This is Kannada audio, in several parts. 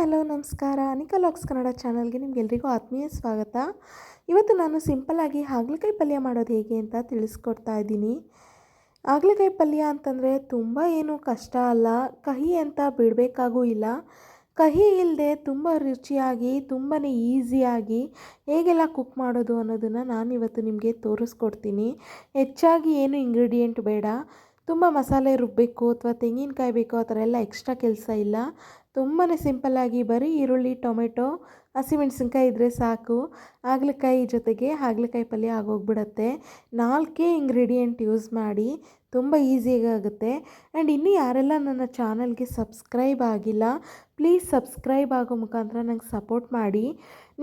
ಹಲೋ ನಮಸ್ಕಾರ. ಅನಿಕಾ ಲಾಗ್ಸ್ ಕನ್ನಡ ಚಾನಲ್ಗೆ ನಿಮಗೆಲ್ರಿಗೂ ಆತ್ಮೀಯ ಸ್ವಾಗತ. ಇವತ್ತು ನಾನು ಸಿಂಪಲ್ಲಾಗಿ ಹಾಗಲಕಾಯಿ ಪಲ್ಯ ಮಾಡೋದು ಹೇಗೆ ಅಂತ ತಿಳಿಸ್ಕೊಡ್ತಾ ಇದ್ದೀನಿ. ಹಾಗಲಕಾಯಿ ಪಲ್ಯ ಅಂತಂದರೆ ತುಂಬ ಏನು ಕಷ್ಟ ಅಲ್ಲ, ಕಹಿ ಅಂತ ಬಿಡಬೇಕಾಗೂ ಇಲ್ಲ. ಕಹಿ ಇಲ್ಲದೆ ತುಂಬ ರುಚಿಯಾಗಿ ತುಂಬಾ ಈಸಿಯಾಗಿ ಹೇಗೆಲ್ಲ ಕುಕ್ ಮಾಡೋದು ಅನ್ನೋದನ್ನು ನಾನಿವತ್ತು ನಿಮಗೆ ತೋರಿಸ್ಕೊಡ್ತೀನಿ. ಹೆಚ್ಚಾಗಿ ಏನು ಇಂಗ್ರೀಡಿಯೆಂಟ್ ಬೇಡ, ತುಂಬ ಮಸಾಲೆ ರುಬ್ಬಬೇಕು ಅಥವಾ ತೆಂಗಿನಕಾಯಿ ಬೇಕು ಆ ಥರ ಎಲ್ಲ ಎಕ್ಸ್ಟ್ರಾ ಕೆಲಸ ಇಲ್ಲ. ತುಂಬಾ ಸಿಂಪಲ್ಲಾಗಿ ಬರೀ ಈರುಳ್ಳಿ, ಟೊಮೆಟೊ, ಹಸಿಮೆಣಸಿನ್ಕಾಯಿ ಇದ್ದರೆ ಸಾಕು. ಹಾಗಲಕಾಯಿ ಜೊತೆಗೆ ಹಾಗಲಕಾಯಿ ಪಲ್ಯ ಆಗೋಗ್ಬಿಡತ್ತೆ. 4 ಇಂಗ್ರೀಡಿಯೆಂಟ್ ಯೂಸ್ ಮಾಡಿ ತುಂಬ ಈಸಿಯಾಗಿ ಆಗುತ್ತೆ. ಆ್ಯಂಡ್ ಇನ್ನೂ ಯಾರೆಲ್ಲ ನನ್ನ ಚಾನಲ್ಗೆ ಸಬ್ಸ್ಕ್ರೈಬ್ ಆಗಿಲ್ಲ, ಪ್ಲೀಸ್ ಸಬ್ಸ್ಕ್ರೈಬ್ ಆಗೋ ಮುಖಾಂತರ ನಂಗೆ ಸಪೋರ್ಟ್ ಮಾಡಿ.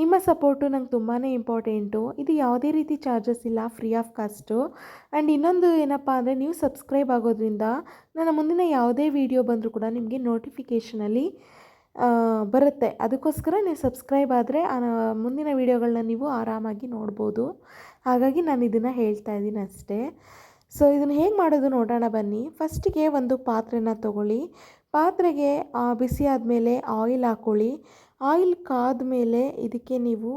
ನಿಮ್ಮ ಸಪೋರ್ಟು ನಂಗೆ ತುಂಬಾ ಇಂಪಾರ್ಟೆಂಟು. ಇದು ಯಾವುದೇ ರೀತಿ ಚಾರ್ಜಸ್ ಇಲ್ಲ, ಫ್ರೀ ಆಫ್ ಕಾಸ್ಟು. ಆ್ಯಂಡ್ ಇನ್ನೊಂದು ಏನಪ್ಪ ಅಂದರೆ, ನೀವು ಸಬ್ಸ್ಕ್ರೈಬ್ ಆಗೋದ್ರಿಂದ ನನ್ನ ಮುಂದಿನ ಯಾವುದೇ ವಿಡಿಯೋ ಬಂದರೂ ಕೂಡ ನಿಮಗೆ ನೋಟಿಫಿಕೇಷನಲ್ಲಿ ಬರುತ್ತೆ. ಅದಕ್ಕೋಸ್ಕರ ನೀವು ಸಬ್ಸ್ಕ್ರೈಬ್ ಆದರೆ ಮುಂದಿನ ವೀಡಿಯೋಗಳನ್ನ ನೀವು ಆರಾಮಾಗಿ ನೋಡ್ಬೋದು. ಹಾಗಾಗಿ ನಾನು ಇದನ್ನು ಹೇಳ್ತಾ ಇದ್ದೀನಿ ಅಷ್ಟೇ. ಸೊ ಇದನ್ನು ಹೇಗೆ ಮಾಡೋದು ನೋಡೋಣ ಬನ್ನಿ. ಫಸ್ಟಿಗೆ ಒಂದು ಪಾತ್ರೆನ ತೊಗೊಳ್ಳಿ. ಪಾತ್ರೆಗೆ ಬಿಸಿ ಆದಮೇಲೆ ಆಯಿಲ್ ಹಾಕ್ಕೊಳ್ಳಿ. ಆಯಿಲ್ ಕಾದ ಮೇಲೆ ಇದಕ್ಕೆ ನೀವು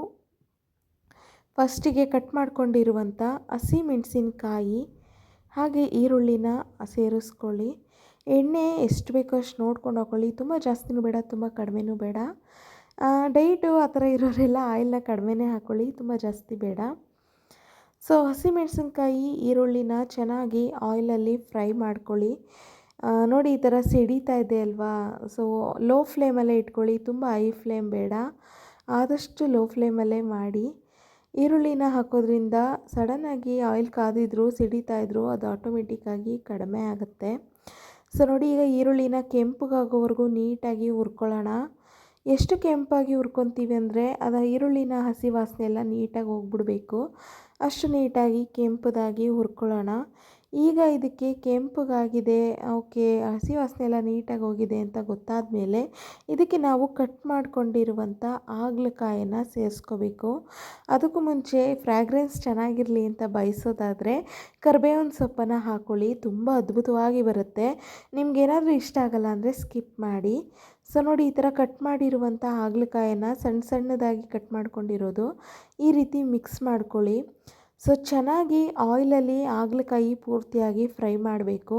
ಫಸ್ಟಿಗೆ ಕಟ್ ಮಾಡ್ಕೊಂಡಿರುವಂಥ ಹಸಿ ಮೆಣಸಿನ್ಕಾಯಿ ಹಾಗೆ ಈರುಳ್ಳಿನ ಸೇರಿಸ್ಕೊಳ್ಳಿ. ಎಣ್ಣೆ ಎಷ್ಟು ಬೇಕೋ ಅಷ್ಟು ನೋಡ್ಕೊಂಡು ಹಾಕ್ಕೊಳ್ಳಿ. ತುಂಬ ಜಾಸ್ತಿನೂ ಬೇಡ, ತುಂಬ ಕಡಿಮೆನೂ ಬೇಡ. ಡೈಟು ಆ ಥರ ಇರೋರೆಲ್ಲ ಆಯಿಲ್ನ ಕಡಿಮೆನೇ ಹಾಕ್ಕೊಳ್ಳಿ, ತುಂಬ ಜಾಸ್ತಿ ಬೇಡ. ಸೊ ಹಸಿಮೆಣಸಿನ್ಕಾಯಿ ಈರುಳ್ಳಿನ ಚೆನ್ನಾಗಿ ಆಯಿಲಲ್ಲಿ ಫ್ರೈ ಮಾಡ್ಕೊಳ್ಳಿ. ನೋಡಿ ಈ ಥರ ಸಿಡಿತಾ ಇದೆ ಅಲ್ವಾ. ಸೊ ಲೋ ಫ್ಲೇಮಲ್ಲೇ ಇಟ್ಕೊಳ್ಳಿ, ತುಂಬ ಹೈ ಫ್ಲೇಮ್ ಬೇಡ, ಆದಷ್ಟು ಲೋ ಫ್ಲೇಮಲ್ಲೇ ಮಾಡಿ. ಈರುಳ್ಳಿನ ಹಾಕೋದ್ರಿಂದ ಸಡನ್ನಾಗಿ ಆಯಿಲ್ ಕಾದಿದ್ರು ಸಿಡಿತಾ ಇದ್ರು ಅದು ಆಟೋಮೆಟಿಕ್ಕಾಗಿ ಕಡಿಮೆ ಆಗುತ್ತೆ. ಸೊ ನೋಡಿ, ಈಗ ಈರುಳ್ಳಿನ ಕೆಂಪಗಾಗೋವರೆಗೂ ನೀಟಾಗಿ ಹುರ್ಕೊಳ್ಳೋಣ. ಎಷ್ಟು ಕೆಂಪಾಗಿ ಹುರ್ಕೊತೀವಿ ಅಂದರೆ ಈರುಳ್ಳಿನ ಹಸಿ ವಾಸನೆ ಎಲ್ಲ ನೀಟಾಗಿ ಹೋಗ್ಬಿಡ್ಬೇಕು, ಅಷ್ಟು ನೀಟಾಗಿ ಕೆಂಪದಾಗಿ ಹುರ್ಕೊಳ್ಳೋಣ. ಈಗ ಇದಕ್ಕೆ ಕೆಂಪಗಾಗಿದೆ, ಓಕೆ, ಹಸಿ ವಾಸನೆ ಎಲ್ಲ ನೀಟಾಗಿ ಹೋಗಿದೆ ಅಂತ ಗೊತ್ತಾದ ಮೇಲೆ ಇದಕ್ಕೆ ನಾವು ಕಟ್ ಮಾಡ್ಕೊಂಡಿರುವಂಥ ಹಾಗಲಕಾಯನ್ನು ಸೇರಿಸ್ಕೋಬೇಕು. ಅದಕ್ಕೂ ಮುಂಚೆ ಫ್ರ್ಯಾಗ್ರೆನ್ಸ್ ಚೆನ್ನಾಗಿರಲಿ ಅಂತ ಬಯಸೋದಾದರೆ ಕರಿಬೇವಿನ ಸೊಪ್ಪನ್ನು ಹಾಕ್ಕೊಳ್ಳಿ, ತುಂಬ ಅದ್ಭುತವಾಗಿ ಬರುತ್ತೆ. ನಿಮ್ಗೇನಾದರೂ ಇಷ್ಟ ಆಗಲ್ಲ ಅಂದರೆ ಸ್ಕಿಪ್ ಮಾಡಿ. ಸೊ ನೋಡಿ, ಈ ಥರ ಕಟ್ ಮಾಡಿರುವಂಥ ಹಾಗಲಕಾಯನ್ನು ಸಣ್ಣ ಸಣ್ಣದಾಗಿ ಕಟ್ ಮಾಡ್ಕೊಂಡಿರೋದು ಈ ರೀತಿ ಮಿಕ್ಸ್ ಮಾಡ್ಕೊಳ್ಳಿ. ಸೊ ಚೆನ್ನಾಗಿ ಆಯಿಲಲ್ಲಿ ಹಾಗಲಕಾಯಿ ಪೂರ್ತಿಯಾಗಿ ಫ್ರೈ ಮಾಡಬೇಕು.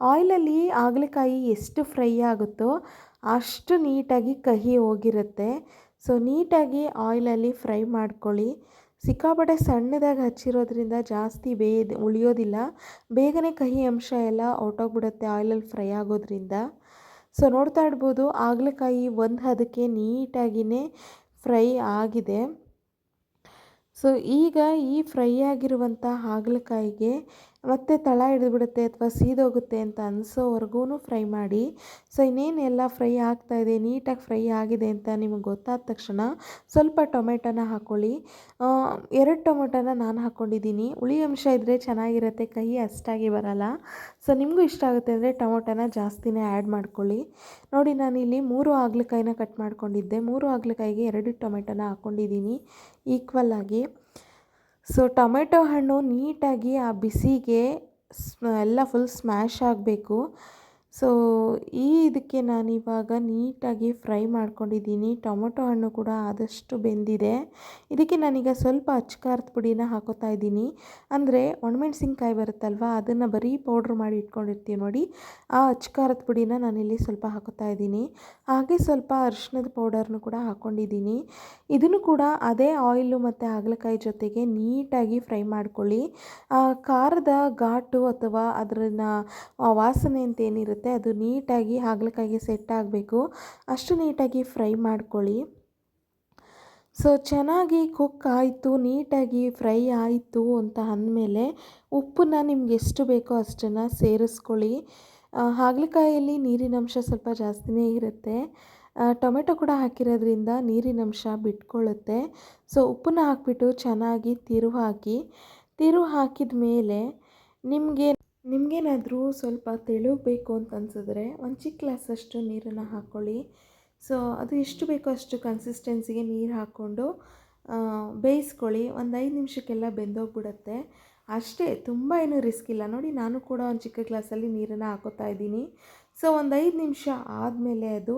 ಆಯಿಲಲ್ಲಿ ಹಾಗಲಕಾಯಿ ಎಷ್ಟು ಫ್ರೈ ಆಗುತ್ತೋ ಅಷ್ಟು ನೀಟಾಗಿ ಕಹಿ ಹೋಗಿರುತ್ತೆ. ಸೊ ನೀಟಾಗಿ ಆಯಿಲಲ್ಲಿ ಫ್ರೈ ಮಾಡ್ಕೊಳ್ಳಿ. ಸಿಕ್ಕಾಪಟ್ಟೆ ಸಣ್ಣದಾಗಿ ಹಚ್ಚಿರೋದ್ರಿಂದ ಜಾಸ್ತಿ ಉಳಿಯೋದಿಲ್ಲ, ಬೇಗನೆ ಕಹಿ ಅಂಶ ಎಲ್ಲ ಹೊರಟೋಗ್ಬಿಡುತ್ತೆ ಆಯಿಲಲ್ಲಿ ಫ್ರೈ ಆಗೋದ್ರಿಂದ. ಸೊ ನೋಡ್ತಾ ಇರ್ಬೋದು, ಹಾಗಲಕಾಯಿ ಒಂದು ಹದಕ್ಕೆ ನೀಟಾಗಿಯೇ ಫ್ರೈ ಆಗಿದೆ. ಸೊ ಈಗ ಈ ಫ್ರೈ ಆಗಿರುವಂಥ ಹಾಗಲಕಾಯಿಗೆ ಮತ್ತೆ ತಳ ಹಿಡಿದ್ಬಿಡುತ್ತೆ ಅಥವಾ ಸೀದೋಗುತ್ತೆ ಅಂತ ಅನಿಸೋವರೆಗೂ ಫ್ರೈ ಮಾಡಿ. ಸೊ ಇನ್ನೇನು ಎಲ್ಲ ಫ್ರೈ ಆಗ್ತಾಯಿದೆ, ನೀಟಾಗಿ ಫ್ರೈ ಆಗಿದೆ ಅಂತ ನಿಮಗೆ ಗೊತ್ತಾದ ತಕ್ಷಣ ಸ್ವಲ್ಪ ಟೊಮೆಟೊನ ಹಾಕ್ಕೊಳ್ಳಿ. 2 ಟೊಮೆಟೊನ ನಾನು ಹಾಕ್ಕೊಂಡಿದ್ದೀನಿ. ಹುಳಿ ಅಂಶ ಇದ್ದರೆ ಚೆನ್ನಾಗಿರುತ್ತೆ, ಕಹಿ ಅಷ್ಟಾಗಿ ಬರಲ್ಲ. ಸೊ ನಿಮಗೂ ಇಷ್ಟ ಆಗುತ್ತೆ ಅಂದರೆ ಟೊಮೆಟೊನ ಜಾಸ್ತಿನೇ ಆ್ಯಡ್ ಮಾಡ್ಕೊಳ್ಳಿ. ನೋಡಿ, ನಾನಿಲ್ಲಿ 3 ಹಾಗಲಕಾಯಿನ ಕಟ್ ಮಾಡ್ಕೊಂಡಿದ್ದೆ, 3 ಹಾಗಲಕಾಯಿಗೆ 2 ಟೊಮೆಟೊನ ಹಾಕ್ಕೊಂಡಿದ್ದೀನಿ ಈಕ್ವಲ್ ಆಗಿ. ಸೊ ಟೊಮೆಟೊ ಹಣ್ಣು ನೀಟಾಗಿ ಆ ಬಿಸಿಗೆ ಎಲ್ಲ ಫುಲ್ ಸ್ಮ್ಯಾಶ್ ಆಗಬೇಕು. ಸೊ ಇದಕ್ಕೆ ನಾನಿವಾಗ ನೀಟಾಗಿ ಫ್ರೈ ಮಾಡ್ಕೊಂಡಿದ್ದೀನಿ. ಟೊಮೆಟೊ ಹಣ್ಣು ಕೂಡ ಆದಷ್ಟು ಬೆಂದಿದೆ. ಇದಕ್ಕೆ ನಾನೀಗ ಸ್ವಲ್ಪ ಅಚ್ಕಾರದ ಪುಡಿನ ಹಾಕೋತಾ ಇದ್ದೀನಿ. ಅಂದರೆ ಒಣಮೆಣ್ಸಿನ್ಕಾಯಿ ಬರುತ್ತಲ್ವ, ಅದನ್ನು ಬರೀ ಪೌಡ್ರ್ ಮಾಡಿ ಇಟ್ಕೊಂಡಿರ್ತೀವಿ ನೋಡಿ, ಆ ಅಚ್ಕಾರದ ಪುಡಿನ ನಾನಿಲ್ಲಿ ಸ್ವಲ್ಪ ಹಾಕೋತಾ ಇದ್ದೀನಿ. ಹಾಗೆ ಸ್ವಲ್ಪ ಅರಿಶಿಣದ ಪೌಡರ್ನು ಕೂಡ ಹಾಕ್ಕೊಂಡಿದ್ದೀನಿ. ಇದನ್ನು ಕೂಡ ಅದೇ ಆಯಿಲು ಮತ್ತು ಹಾಗಲಕಾಯಿ ಜೊತೆಗೆ ನೀಟಾಗಿ ಫ್ರೈ ಮಾಡ್ಕೊಳ್ಳಿ. ಖಾರದ ಘಾಟು ಅಥವಾ ಅದನ್ನ ವಾಸನೆ ಅಂತ ಏನಿರುತ್ತೆ ಅದು ನೀಟಾಗಿ ಹಾಗಲಕಾಯಿಗೆ ಸೆಟ್ ಆಗಬೇಕು, ಅಷ್ಟು ನೀಟಾಗಿ ಫ್ರೈ ಮಾಡ್ಕೊಳ್ಳಿ. ಸೊ ಚೆನ್ನಾಗಿ ಕುಕ್ ಆಯಿತು, ನೀಟಾಗಿ ಫ್ರೈ ಆಯಿತು ಅಂತ ಅಂದಮೇಲೆ ಉಪ್ಪನ್ನ ನಿಮ್ಗೆ ಎಷ್ಟು ಬೇಕೋ ಅಷ್ಟನ್ನು ಸೇರಿಸ್ಕೊಳ್ಳಿ. ಹಾಗಲಕಾಯಲ್ಲಿ ನೀರಿನಂಶ ಸ್ವಲ್ಪ ಜಾಸ್ತಿನೇ ಇರುತ್ತೆ, ಟೊಮೆಟೊ ಕೂಡ ಹಾಕಿರೋದ್ರಿಂದ ನೀರಿನಂಶ ಬಿಟ್ಕೊಳ್ಳುತ್ತೆ. ಸೊ ಉಪ್ಪನ್ನ ಹಾಕಿಬಿಟ್ಟು ಚೆನ್ನಾಗಿ ತಿರು ಹಾಕಿದ ಮೇಲೆ ನಿಮಗೇನಾದರೂ ಸ್ವಲ್ಪ ತೆಳುಗಬೇಕು ಅಂತ ಅನಿಸಿದ್ರೆ ಒಂದು ಚಿಕ್ಕ ಗ್ಲಾಸಷ್ಟು ನೀರನ್ನು ಹಾಕ್ಕೊಳ್ಳಿ. ಸೊ ಅದು ಎಷ್ಟು ಬೇಕೋ ಅಷ್ಟು ಕನ್ಸಿಸ್ಟೆನ್ಸಿಗೆ ನೀರು ಹಾಕ್ಕೊಂಡು ಬೇಯಿಸ್ಕೊಳ್ಳಿ. ಒಂದು 5 ನಿಮಿಷಕ್ಕೆಲ್ಲ ಬೆಂದೋಗ್ಬಿಡುತ್ತೆ ಅಷ್ಟೇ, ತುಂಬ ಏನೂ ರಿಸ್ಕ್ ಇಲ್ಲ. ನೋಡಿ, ನಾನು ಕೂಡ ಒಂದು ಚಿಕ್ಕ ಗ್ಲಾಸಲ್ಲಿ ನೀರನ್ನು ಹಾಕೋತಾ ಇದ್ದೀನಿ. ಸೊ ಒಂದು 5 ನಿಮಿಷ ಆದಮೇಲೆ ಅದು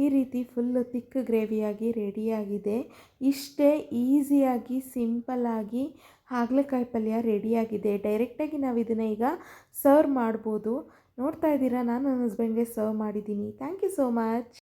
ಈ ರೀತಿ ಫುಲ್ಲು ತಿಕ್ ಗ್ರೇವಿಯಾಗಿ ರೆಡಿಯಾಗಿದೆ. ಇಷ್ಟೇ ಈಸಿಯಾಗಿ ಸಿಂಪಲ್ಲಾಗಿ ಹಾಗಲಕಾಯಿ ಪಲ್ಯ ರೆಡಿಯಾಗಿದೆ. ಡೈರೆಕ್ಟಾಗಿ ನಾವು ಇದನ್ನು ಈಗ ಸರ್ವ್ ಮಾಡ್ಬೋದು. ನೋಡ್ತಾ ಇದ್ದೀರಾ, ನಾನು ನನ್ನ ಹಸ್ಬೆಂಡ್ಗೆ ಸರ್ವ್ ಮಾಡಿದ್ದೀನಿ. Thank you so much.